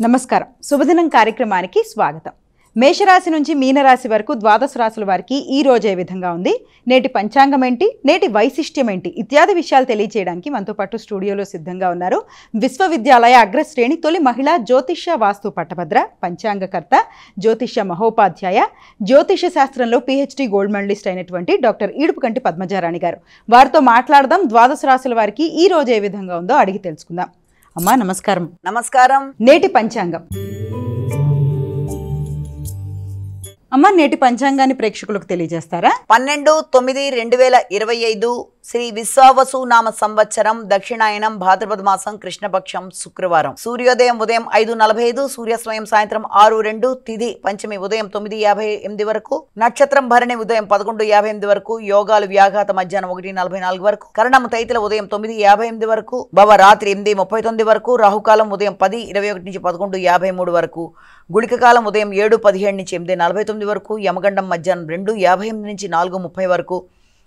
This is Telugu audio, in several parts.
నమస్కారం. శుభదినం కార్యక్రమానికి స్వాగతం. మేషరాశి నుంచి మీనరాశి వరకు ద్వాదశ రాశుల వారికి ఈ రోజు ఏ విధంగా ఉంది, నేటి పంచాంగం ఏంటి, నేటి వైశిష్ట్యం ఏంటి ఇత్యాది విషయాలు తెలియజేయడానికి మనతో పాటు స్టూడియోలో సిద్ధంగా ఉన్నారు విశ్వవిద్యాలయ అగ్రశ్రేణి తొలి మహిళా జ్యోతిష్య వాస్తు పట్టభద్ర, పంచాంగకర్త, జ్యోతిష్య మహోపాధ్యాయ, జ్యోతిష్య శాస్త్రంలో PhD గోల్డ్ మెడలిస్ట్ అయినటువంటి డాక్టర్ ఈడుపుకంటి పద్మజారాణి గారు. వారితో మాట్లాడదాం. ద్వాదశ రాశుల వారికి ఈ రోజు ఏ విధంగా ఉందో అడిగి తెలుసుకుందాం. అమ్మా నమస్కారం. నమస్కారం. నేటి పంచాంగం. అమ్మ, నేటి పంచాంగాన్ని ప్రేక్షకులకు తెలియజేస్తారా? 12/9/2025 శ్రీ విశ్వావసు నామ సంవత్సరం, దక్షిణాయనం, భాద్రపద మాసం, కృష్ణపక్షం, శుక్రవారం. సూర్యోదయం ఉదయం 5:45, సూర్యాస్తమయం సాయంత్రం 6:02, తిథి పంచమి ఉదయం 9:58 వరకు, నక్షత్రం భరణి ఉదయం 11:58 వరకు, యోగాలు వ్యాఘాత మధ్యాహ్నం 1:44 వరకు, కరణం తైతిల ఉదయం 9:58 వరకు, భవ రాత్రి 8:39 వరకు, రాహుకాలం ఉదయం 10:21 నుంచి 11:53 వరకు, గుళిక కాలం ఉదయం 7:17 నుంచి 8:49 వరకు, యమగండం మధ్యాహ్నం 2:58 నుంచి 4:30 వరకు,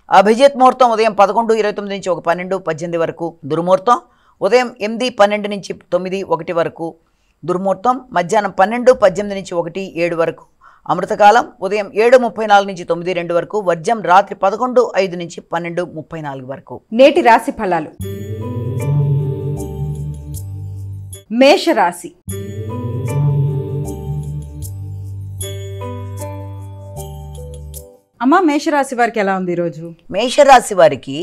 అభిజిత్ ముహూర్తం ఉదయం 11:29 నుంచి 12:18 వరకు, దుర్ముహూర్తం ఉదయం 8:12 నుంచి 9:01 వరకు, దుర్ముహూర్తం మధ్యాహ్నం 12:18 నుంచి 1:07 వరకు, అమృతకాలం ఉదయం 7:34 నుంచి 9:02 వరకు, వర్జం రాత్రి 11:05 నుంచి 12:34 వరకు. నేటి రాశి ఫలాలు. మేషరాశి. అమ్మ, మేషరాశి వారికి ఎలా ఉంది ఈరోజు? మేషరాశి వారికి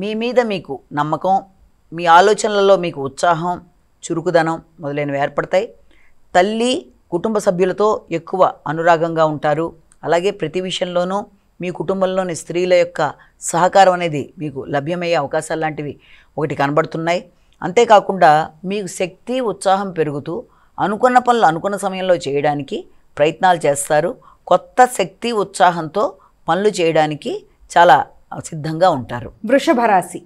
మీ మీద మీకు నమ్మకం, మీ ఆలోచనలలో మీకు ఉత్సాహం, చురుకుదనం మొదలైనవి ఏర్పడతాయి. తల్లి, కుటుంబ సభ్యులతో ఎక్కువ అనురాగంగా ఉంటారు. అలాగే ప్రతి విషయంలోనూ మీ కుటుంబంలోని స్త్రీల యొక్క సహకారం అనేది మీకు లభ్యమయ్యే అవకాశాలు లాంటివి ఒకటి కనబడుతున్నాయి. అంతేకాకుండా మీకు శక్తి, ఉత్సాహం పెరుగుతూ అనుకున్న పనులు అనుకున్న సమయంలో చేయడానికి ప్రయత్నాలు చేస్తారు. కొత్త శక్తి, ఉత్సాహంతో పనులు చేయడానికి చాలా సిద్ధంగా ఉంటారు. వృషభ రాశి.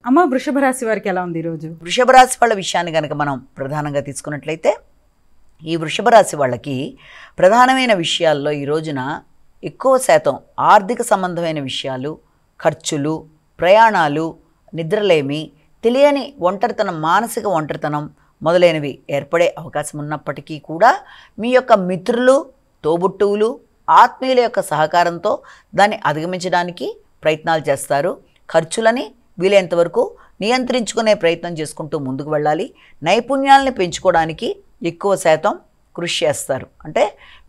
అమ్మ, వృషభ రాశి వారికి ఎలా ఉంది ఈరోజు? వృషభ రాశి వాళ్ళ విషయాన్ని కనుక మనం ప్రధానంగా తీసుకున్నట్లయితే, ఈ వృషభ రాశి వాళ్ళకి ప్రధానమైన విషయాల్లో ఈ రోజున ఎక్కువ శాతం ఆర్థిక సంబంధమైన విషయాలు, ఖర్చులు, ప్రయాణాలు, నిద్రలేమి, తెలియని ఒంటరితనం, మానసిక ఒంటరితనం మొదలైనవి ఏర్పడే అవకాశం ఉన్నప్పటికీ కూడా మీ యొక్క మిత్రులు, తోబుట్టువులు, ఆత్మీయుల యొక్క సహకారంతో దాన్ని అధిగమించడానికి ప్రయత్నాలు చేస్తారు. ఖర్చులని వీలైనంతవరకు నియంత్రించుకునే ప్రయత్నం చేసుకుంటూ ముందుకు వెళ్ళాలి. నైపుణ్యాలని పెంచుకోవడానికి ఎక్కువ శాతం కృషి చేస్తారు. అంటే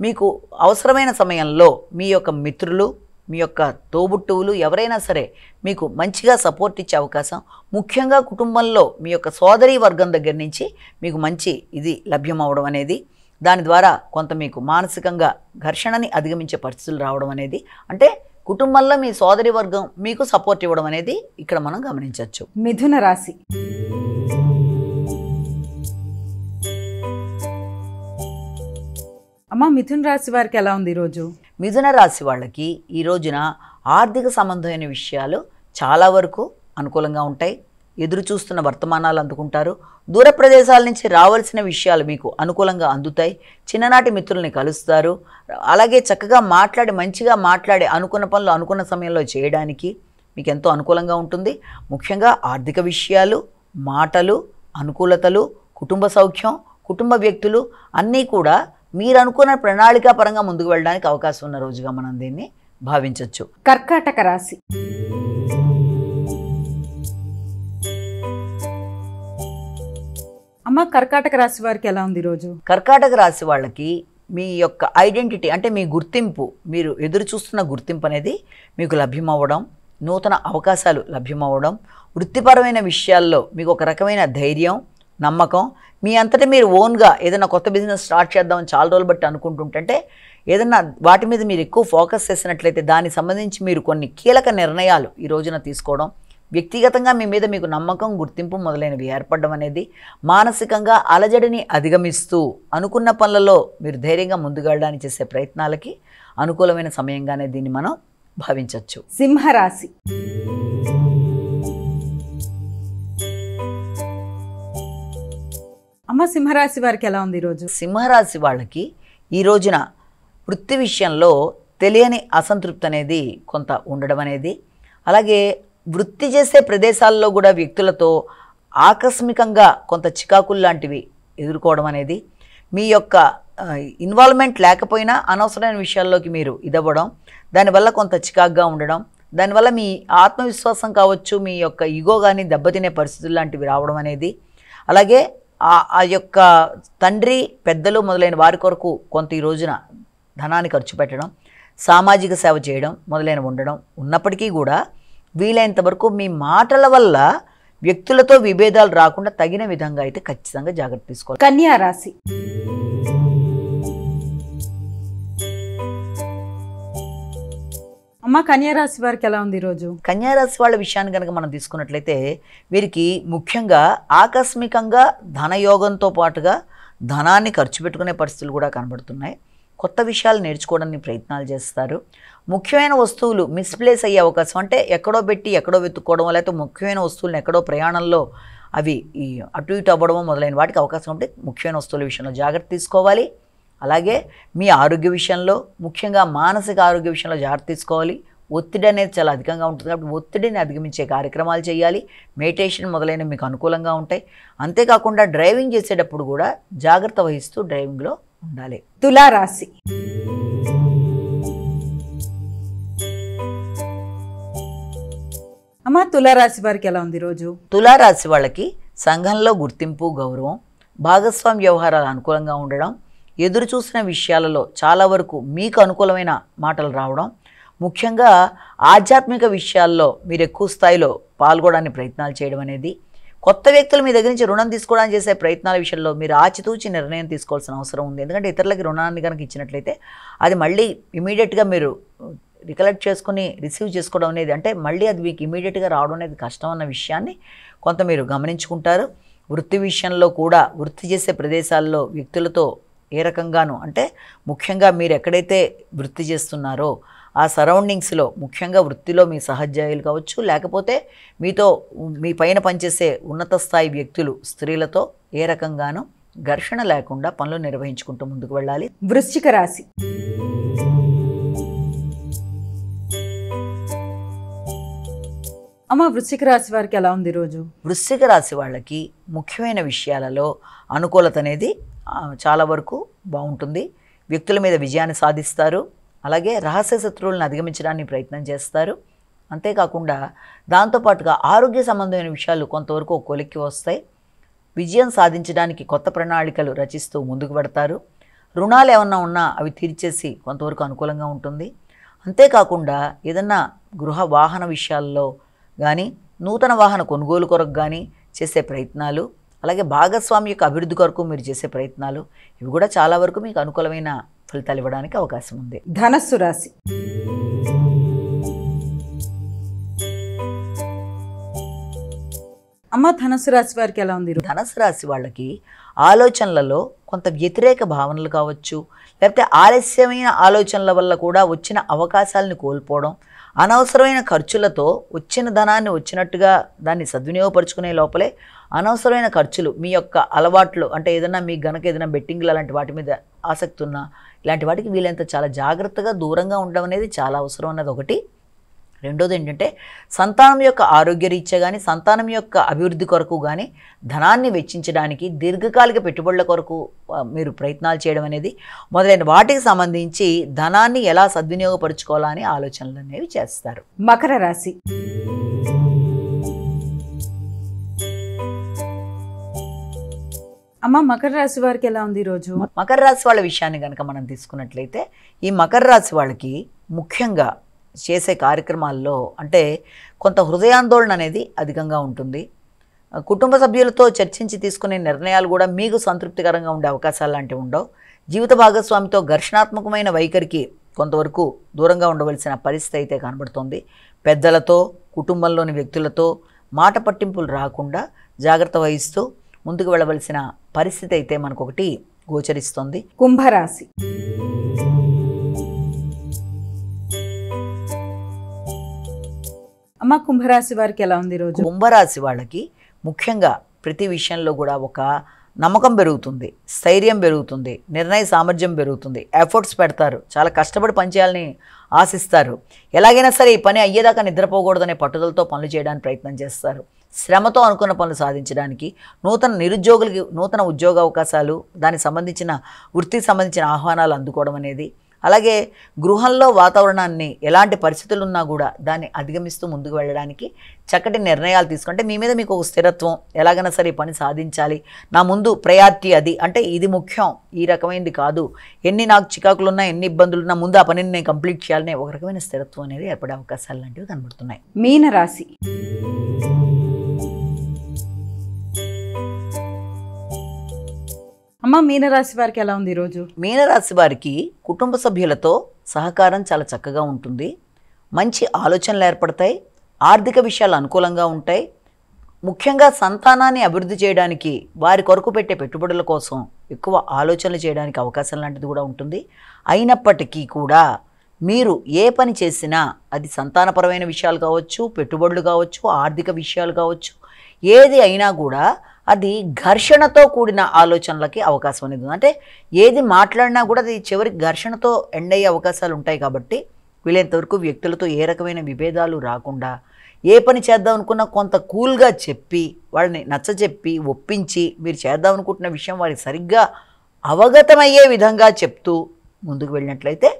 మీకు అవసరమైన సమయంలో మీ యొక్క మిత్రులు, మీ యొక్క తోబుట్టువులు ఎవరైనా సరే మీకు మంచిగా సపోర్ట్ ఇచ్చే అవకాశం, ముఖ్యంగా కుటుంబంలో మీ యొక్క సోదరీ వర్గం దగ్గర నుంచి మీకు మంచి ఇది లభ్యమవడం అనేది, దాని ద్వారా కొంత మీకు మానసికంగా ఘర్షణని అధిగమించే పరిస్థితులు రావడం అనేది, అంటే కుటుంబంలో మీ సోదరి వర్గం మీకు సపోర్ట్ ఇవ్వడం అనేది ఇక్కడ మనం గమనించవచ్చు. మిథున రాశి. అమ్మ, మిథున రాశి వారికి ఎలా ఉంది ఈరోజు? మిథున రాశి వాళ్ళకి ఈ రోజున ఆర్థిక సంబంధమైన విషయాలు చాలా వరకు అనుకూలంగా ఉంటాయి. ఎదురు చూస్తున్న వర్తమానాలు అందుకుంటారు. దూర ప్రదేశాల నుంచి రావాల్సిన విషయాలు మీకు అనుకూలంగా అందుతాయి. చిన్ననాటి మిత్రుల్ని కలుస్తారు. అలాగే చక్కగా మంచిగా మాట్లాడి అనుకున్న పనులు అనుకున్న సమయంలో చేయడానికి మీకు ఎంతో అనుకూలంగా ఉంటుంది. ముఖ్యంగా ఆర్థిక విషయాలు, మాటలు, అనుకూలతలు, కుటుంబ సౌఖ్యం, కుటుంబ వ్యక్తులు అన్నీ కూడా మీరు అనుకున్న ప్రణాళికా పరంగా ముందుకు వెళ్ళడానికి అవకాశం ఉన్న రోజుగా మనం దీన్ని భావించవచ్చు. కర్కాటక రాశి. అమ్మ, కర్కాటక రాశి వారికి ఎలా ఉంది ఈరోజు? కర్కాటక రాశి వాళ్ళకి మీ యొక్క ఐడెంటిటీ, అంటే మీ గుర్తింపు, మీరు ఎదురు చూస్తున్న గుర్తింపు అనేది మీకు లభ్యమవ్వడం, నూతన అవకాశాలు లభ్యమవ్వడం, వృత్తిపరమైన విషయాల్లో మీకు ఒక రకమైన ధైర్యం, నమ్మకం, మీ అంతటా మీరు ఓన్గా ఏదైనా కొత్త బిజినెస్ స్టార్ట్ చేద్దామని చాలా రోజులు బట్టి అనుకుంటుంటే ఏదన్నా వాటి మీద మీరు ఎక్కువ ఫోకస్ చేసినట్లయితే దానికి సంబంధించి మీరు కొన్ని కీలక నిర్ణయాలు ఈ రోజున తీసుకోవడం, వ్యక్తిగతంగా మీ మీద మీకు నమ్మకం, గుర్తింపు మొదలైనవి ఏర్పడడం అనేది మానసికంగా అలజడిని అధిగమిస్తూ అనుకున్న పనులలో మీరు ధైర్యంగా ముందుకు వెళ్ళడానికి చేసే ప్రయత్నాలకి అనుకూలమైన సమయంగానే దీన్ని మనం భావించవచ్చు. సింహరాశి. అమ్మ, సింహరాశి వారికి ఎలా ఉంది ఈరోజు? సింహరాశి వాళ్ళకి ఈ రోజున వృత్తి విషయంలో తెలియని అసంతృప్తి అనేది కొంత ఉండడం అనేది, అలాగే వృత్తి చేసే ప్రదేశాల్లో కూడా వ్యక్తులతో ఆకస్మికంగా కొంత చికాకులు లాంటివి ఎదుర్కోవడం అనేది, మీ యొక్క ఇన్వాల్వ్మెంట్ లేకపోయినా అనవసరమైన విషయాల్లోకి మీరు ఇదవ్వడం, దానివల్ల కొంత చికాకుగా ఉండడం, దానివల్ల మీ ఆత్మవిశ్వాసం కావచ్చు, మీ యొక్క ఈగో కానీ దెబ్బతినే పరిస్థితులు లాంటివి రావడం అనేది, అలాగే ఆ యొక్క తండ్రి పెద్దలు మొదలైన వారి కొరకు కొంత ఈ రోజున ధనాన్ని ఖర్చు పెట్టడం, సామాజిక సేవ చేయడం మొదలైన ఉండడం ఉన్నప్పటికీ కూడా వీలైనంత వరకు మీ మాటల వల్ల వ్యక్తులతో విభేదాలు రాకుండా తగిన విధంగా అయితే ఖచ్చితంగా జాగ్రత్త తీసుకోవాలి. కన్యా రాశి. అమ్మ, కన్యా రాశి వారికి ఎలా ఉంది ఈరోజు? కన్యా రాశి వాళ్ళ విషయాన్ని కనుక మనం తీసుకున్నట్లయితే వీరికి ముఖ్యంగా ఆకస్మికంగా ధనయోగంతో పాటుగా ధనాన్ని ఖర్చు పెట్టుకునే పరిస్థితులు కూడా కనబడుతున్నాయి. కొత్త విషయాలు నేర్చుకోవడానికి ప్రయత్నాలు చేస్తారు. ముఖ్యమైన వస్తువులు మిస్ప్లేస్ అయ్యే అవకాశం, అంటే ఎక్కడో పెట్టి ఎక్కడో వెతుక్కోవడం, లేకపోతే ముఖ్యమైన వస్తువులను ఎక్కడో ప్రయాణంలో అవి అటు ఇటు అవ్వడమో మొదలైన వాటికి అవకాశం ఉంటే ముఖ్యమైన వస్తువుల విషయంలో జాగ్రత్త తీసుకోవాలి. అలాగే మీ ఆరోగ్య విషయంలో, ముఖ్యంగా మానసిక ఆరోగ్య విషయంలో జాగ్రత్త తీసుకోవాలి. ఒత్తిడి అనేది చాలా అధికంగా ఉంటుంది కాబట్టి ఒత్తిడిని అధిగమించే కార్యక్రమాలు చేయాలి. మెడిటేషన్ మొదలైనవి మీకు అనుకూలంగా ఉంటాయి. అంతేకాకుండా డ్రైవింగ్ చేసేటప్పుడు కూడా జాగ్రత్త వహిస్తూ డ్రైవింగ్లో ఉండాలి. తులారాశి. అమ్మ, తులారాశి వారికి ఎలా ఉంది ఈరోజు? తులారాశి వాళ్ళకి సంఘంలో గుర్తింపు, గౌరవం, భాగస్వామ్య వ్యవహారాలు అనుకూలంగా ఉండడం, ఎదురు చూసిన విషయాలలో చాలా వరకు మీకు అనుకూలమైన మాటలు రావడం, ముఖ్యంగా ఆధ్యాత్మిక విషయాల్లో మీరు ఎక్కువ స్థాయిలో పాల్గొనడానికి ప్రయత్నాలు చేయడం అనేది, కొత్త వ్యక్తులు మీ దగ్గర నుంచి రుణం తీసుకోవడానికి చేసే ప్రయత్నాల విషయంలో మీరు ఆచితూచి నిర్ణయం తీసుకోవాల్సిన అవసరం ఉంది. ఎందుకంటే ఇతరులకి రుణాన్ని కనుక ఇచ్చినట్లయితే అది మళ్ళీ ఇమీడియట్గా మీరు రికలెక్ట్ చేసుకుని రిసీవ్ చేసుకోవడం అనేది, అంటే మళ్ళీ అది మీకు ఇమీడియట్గా రావడం అనేది కష్టం అన్న విషయాన్ని కొంత మీరు గమనించుకుంటారు. వృత్తి విషయంలో కూడా వృత్తి చేసే ప్రదేశాల్లో వ్యక్తులతో ఏ రకంగానూ, అంటే ముఖ్యంగా మీరు ఎక్కడైతే వృత్తి చేస్తున్నారో ఆ సరౌండింగ్స్లో, ముఖ్యంగా వృత్తిలో మీ సహోద్యోగులు కావచ్చు, లేకపోతే మీతో మీ పైన పనిచేసే ఉన్నత స్థాయి వ్యక్తులు, స్త్రీలతో ఏ రకంగానూ ఘర్షణ లేకుండా పనులు నిర్వహించుకుంటూ ముందుకు వెళ్ళాలి. వృశ్చిక రాశి. అమ్మ, వృశ్చిక రాశి వారికి ఎలా ఉంది ఈరోజు? వృశ్చిక రాశి వాళ్ళకి ముఖ్యమైన విషయాలలో అనుకూలత అనేది చాలా వరకు బాగుంటుంది. వ్యక్తుల మీద విజయాన్ని సాధిస్తారు. అలాగే రహస్య శత్రువులను అధిగమించడానికి ప్రయత్నం చేస్తారు. అంతేకాకుండా దాంతోపాటుగా ఆరోగ్య సంబంధమైన విషయాలు కొంతవరకు కొలిక్కి వస్తాయి. విజయం సాధించడానికి కొత్త ప్రణాళికలు రచిస్తూ ముందుకు పెడతారు. రుణాలు ఏమన్నా ఉన్నా అవి తీర్చేసి కొంతవరకు అనుకూలంగా ఉంటుంది. అంతేకాకుండా ఏదన్నా గృహ వాహన విషయాల్లో కానీ, నూతన వాహన కొనుగోలు కొరకు కానీ చేసే ప్రయత్నాలు, అలాగే భాగస్వామి యొక్క అభివృద్ధి కొరకు మీరు చేసే ప్రయత్నాలు, ఇవి కూడా చాలా వరకు మీకు అనుకూలమైన ఫలితాలు ఇవ్వడానికి అవకాశం ఉంది. ధనస్సు రాశి. అమ్మ, ధనస్సు రాశి వారికి ఎలా ఉంది? ధనస్సు రాశి వాళ్ళకి ఆలోచనలలో కొంత వ్యతిరేక భావనలు కావచ్చు, లేకపోతే ఆలస్యమైన ఆలోచనల వల్ల కూడా వచ్చిన అవకాశాలను కోల్పోవడం, అనవసరమైన ఖర్చులతో వచ్చిన ధనాన్ని వచ్చినట్టుగా దాన్ని సద్వినియోగపరుచుకునే లోపలే అనవసరమైన ఖర్చులు, మీ యొక్క అలవాట్లు, అంటే ఏదైనా మీకు గనక ఏదైనా బెట్టింగ్లు అలాంటి వాటి మీద ఆసక్తి ఉన్నా ఇలాంటి వాటికి వీలైనంత చాలా జాగ్రత్తగా దూరంగా ఉండడం అనేది చాలా అవసరం అన్నది ఒకటి. రెండోది ఏంటంటే సంతానం యొక్క ఆరోగ్యరీత్యా కానీ, సంతానం యొక్క అభివృద్ధి కొరకు కానీ ధనాన్ని వెచ్చించడానికి, దీర్ఘకాలిక పెట్టుబడుల కొరకు మీరు ప్రయత్నాలు చేయడం అనేది మొదలైన వాటికి సంబంధించి ధనాన్ని ఎలా సద్వినియోగపరుచుకోవాలా అని ఆలోచనలు అనేవి చేస్తారు. మకర రాశి. అమ్మ, మకర రాశి వారికి ఎలా ఉంది ఈరోజు? మకర రాశి వాళ్ళ విషయాన్ని కనుక మనం తీసుకున్నట్లయితే ఈ మకర రాశి వాళ్ళకి ముఖ్యంగా చేసే కార్యక్రమాల్లో అంటే కొంత హృదయాందోళన అనేది అధికంగా ఉంటుంది. కుటుంబ సభ్యులతో చర్చించి తీసుకునే నిర్ణయాలు కూడా మీకు సంతృప్తికరంగా ఉండే అవకాశాలు లాంటివి ఉండవు. జీవిత భాగస్వామితో ఘర్షణాత్మకమైన వైఖరికి కొంతవరకు దూరంగా ఉండవలసిన పరిస్థితి అయితే కనబడుతుంది. పెద్దలతో, కుటుంబంలోని వ్యక్తులతో మాట పట్టింపులు రాకుండా జాగ్రత్త వహిస్తూ ముందుకు వెళ్ళవలసిన పరిస్థితి అయితే మనకొకటి గోచరిస్తుంది. కుంభరాశి. అమ్మ, కుంభరాశి వారికి ఎలా ఉంది ఈరోజు? కుంభరాశి వాళ్ళకి ముఖ్యంగా ప్రతి విషయంలో కూడా ఒక నమ్మకం పెరుగుతుంది, స్థైర్యం పెరుగుతుంది, నిర్ణయ సామర్థ్యం పెరుగుతుంది, ఎఫర్ట్స్ పెడతారు, చాలా కష్టపడి పనిచేయాలని ఆశిస్తారు, ఎలాగైనా సరే ఈ పని అయ్యేదాకా నిద్రపోకూడదనే పట్టుదలతో పనులు చేయడానికి ప్రయత్నం చేస్తారు, శ్రమతో అనుకున్న పనులు సాధించడానికి, నిరుద్యోగులకి నూతన ఉద్యోగ అవకాశాలు, దానికి సంబంధించిన వృత్తికి సంబంధించిన ఆహ్వానాలు అందుకోవడం అనేది, అలాగే గృహంలో వాతావరణాన్ని ఎలాంటి పరిస్థితులు ఉన్నా కూడా దాన్ని అధిగమిస్తూ ముందుకు వెళ్ళడానికి చక్కటి నిర్ణయాలు తీసుకుంటే మీ మీద మీకు ఒక స్థిరత్వం, ఎలాగైనా సరే ఈ పని సాధించాలి, నా ముందు ప్రయారిటీ అది, అంటే ఇది ముఖ్యం, ఈ రకమైనది కాదు, ఎన్ని నాకు చికాకులున్నా ఎన్ని ఇబ్బందులున్నా ముందు ఆ పనిని నేను కంప్లీట్ చేయాలనే ఒక రకమైన స్థిరత్వం అనేది ఏర్పడే అవకాశాలు లాంటివి కనబడుతున్నాయి. మీనరాశి. అమ్మ, మీనరాశి వారికి ఎలా ఉంది ఈరోజు? మీనరాశి వారికి కుటుంబ సభ్యులతో సహకారం చాలా చక్కగా ఉంటుంది, మంచి ఆలోచనలు ఏర్పడతాయి, ఆర్థిక విషయాలు అనుకూలంగా ఉంటాయి, ముఖ్యంగా సంతానాన్ని అభివృద్ధి చేయడానికి వారి కొరకు పెట్టే పెట్టుబడుల కోసం ఎక్కువ ఆలోచనలు చేయడానికి అవకాశం లాంటిది కూడా ఉంటుంది. అయినప్పటికీ కూడా మీరు ఏ పని చేసినా అది సంతానపరమైన విషయాలు కావచ్చు, పెట్టుబడులు కావచ్చు, ఆర్థిక విషయాలు కావచ్చు, ఏది అయినా కూడా అది ఘర్షణతో కూడిన ఆలోచనలకి అవకాశం అనేది ఉంది. అంటే ఏది మాట్లాడినా కూడా అది చివరికి ఘర్షణతో ఎండ్ అయ్యే అవకాశాలు ఉంటాయి. కాబట్టి వీలైనంతవరకు వ్యక్తులతో ఏ రకమైన విభేదాలు రాకుండా ఏ పని చేద్దాం అనుకున్నా కొంత కూల్గా చెప్పి వాళ్ళని నచ్చజెప్పి ఒప్పించి మీరు చేద్దాం అనుకుంటున్న విషయం వారికి సరిగ్గా అవగతమయ్యే విధంగా చెప్తూ ముందుకు వెళ్ళినట్లయితే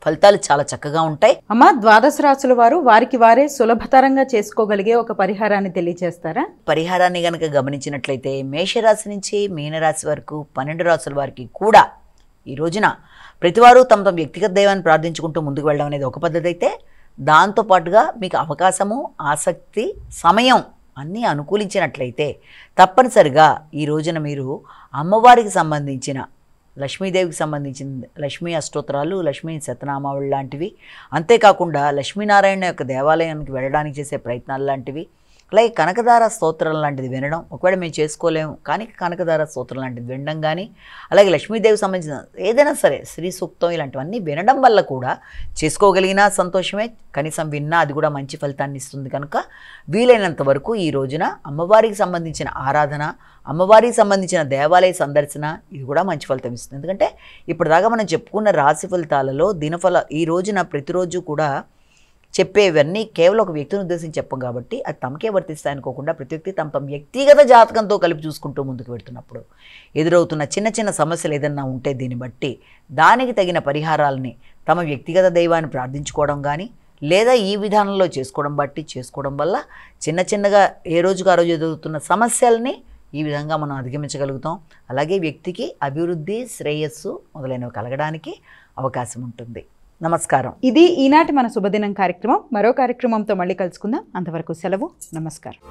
ఫలితాలు చాలా చక్కగా ఉంటాయి. అమ్మ, ద్వాదశ రాశుల వారు వారికి వారే సులభతరంగా చేసుకోగలిగే ఒక పరిహారాన్ని తెలియజేస్తారా? పరిహారాన్ని కనుక గమనించినట్లయితే మేషరాశి నుంచి మీనరాశి వరకు 12 రాశుల వారికి కూడా ఈ రోజున ప్రతివారు తమ తమ వ్యక్తిగత దైవాన్ని ప్రార్థించుకుంటూ ముందుకు వెళ్ళడం అనేది ఒక పద్ధతి అయితే, దాంతోపాటుగా మీకు అవకాశము, ఆసక్తి, సమయం అన్నీ అనుకూలించినట్లయితే తప్పనిసరిగా ఈ రోజున మీరు అమ్మవారికి సంబంధించిన లక్ష్మీదేవికి సంబంధించిన లక్ష్మీ అష్టోత్తరాలు, లక్ష్మీ శతనామావళి లాంటివి, అంతేకాకుండా లక్ష్మీనారాయణ యొక్క దేవాలయానికి వెళ్ళడానికి చేసే ప్రయత్నాలు లాంటివి, అలాగే కనకదార స్తోత్రం లాంటిది వినడం, ఒకవేళ మేము చేసుకోలేము కానీ కనకదార స్తోత్రం లాంటిది వినడం కానీ, అలాగే లక్ష్మీదేవికి సంబంధించిన ఏదైనా సరే శ్రీ సూక్తం ఇలాంటివన్నీ వినడం వల్ల కూడా చేసుకోగలిగినా సంతోషమే, కనీసం విన్నా అది కూడా మంచి ఫలితాన్ని ఇస్తుంది. కనుక వీలైనంత వరకు ఈ రోజున అమ్మవారికి సంబంధించిన ఆరాధన, అమ్మవారికి సంబంధించిన దేవాలయ సందర్శన ఇది కూడా మంచి ఫలితం ఇస్తుంది. ఎందుకంటే ఇప్పటిదాకా మనం చెప్పుకున్న రాశి ఫలితాలలో ఈ రోజున ప్రతిరోజు కూడా చెప్పేవన్నీ కేవలం ఒక వ్యక్తిని ఉద్దేశించి చెప్పం కాబట్టి అది తమకే వర్తిస్తాయి అనుకోకుండా ప్రతి వ్యక్తి తమ తమ వ్యక్తిగత జాతకంతో కలిపి చూసుకుంటూ ముందుకు వెళ్తున్నప్పుడు ఎదురవుతున్న చిన్న చిన్న సమస్యలు ఏదన్నా ఉంటే దీన్ని బట్టి దానికి తగిన పరిహారాలని తమ వ్యక్తిగత దైవాన్ని ప్రార్థించుకోవడం కానీ లేదా ఈ విధానంలో చేసుకోవడం వల్ల చిన్న చిన్నగా ఏ రోజుకు ఆ రోజు ఎదుగుతున్న సమస్యల్ని ఈ విధంగా మనం అధిగమించగలుగుతాం. అలాగే వ్యక్తికి అభివృద్ధి, శ్రేయస్సు మొదలైనవి కలగడానికి అవకాశం ఉంటుంది. నమస్కారం. ఇది ఈనాటి మన శుభదినం కార్యక్రమం. మరో కార్యక్రమంతో మళ్ళీ కలుసుకుందాం. అంతవరకు సెలవు. నమస్కారం.